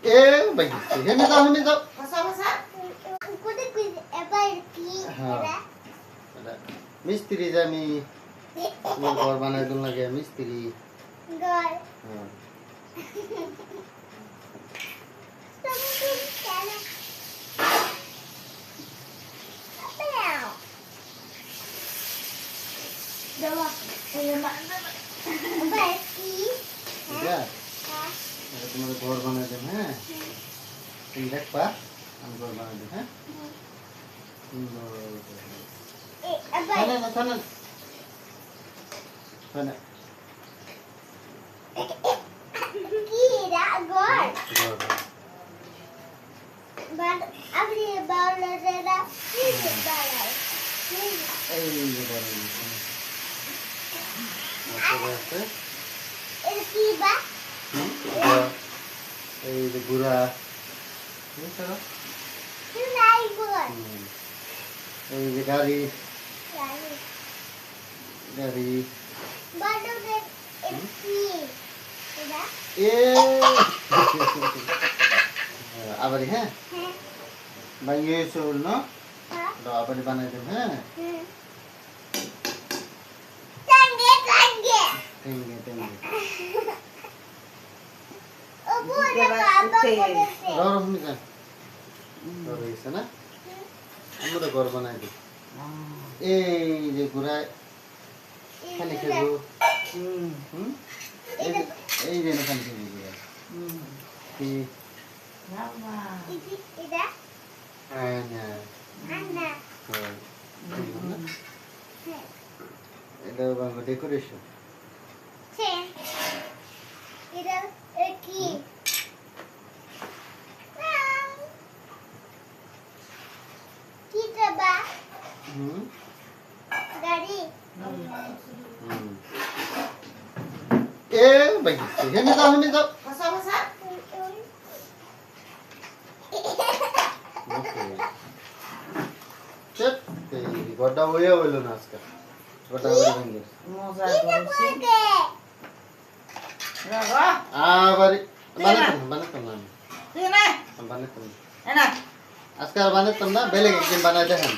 এ ভাই হেমে যাও ভাষা ভাষা কোতে কই এবার কি হ্যাঁ। এরা এটা মিস্ত্রি যে আমি তোমার ঘর বানাই দিল লাগে মিস্ত্রি গর হ্যাঁ তুমি কেন আপেও দেবা এই মা এবার কি ঠিক আছে এটা তোমার ঘর বানাই দেব হ্যাঁ তুমি দেখবা আমি ঘর বানাই দেব হ্যাঁ সুন্দর এবার থানা কি এরা গর ঘর বাট আপনি বাউলারেরা কি বালাই এই যে ঘর আছে এর কি বা এই যে গুড়া বুঝছো নাই গর এই যে গাড়ি গাড়ি বাউলারে এর কি এরা এ আবার হ্যাঁ হ্যাঁ ভাঙিয়ে চল না হ্যাঁ আবার বানাই দেব হ্যাঁ টাঙ্গে টাঙ্গে টেঙ্গে টেঙ্গে ও বুঝে বাবা বলেছে ররম নি জান রয়েছে না আমরা ঘর বানাই দেব এই যে ঘুরায় খালি খেলবো হুম এই যে না খালি খেলবো ঘুরায় কি বাবা এটা আনা আন্না এটা বাবা ডেকোরেশন সে এটা কি কি বাবা হুম গাড়ি এ ভাই হেমে যাও ভাষা ভাষা চেক এই গড্ডা হইয়া হইলো না আজকে গড্ডা হইয়া ভেঙে মজা এটা করছি বলতে রাগা আবার বানাতাম না তুই না আমি বানাতাম না এনা আজকে আর বানাতাম না বেলেগ একদিন বানাই দেখেন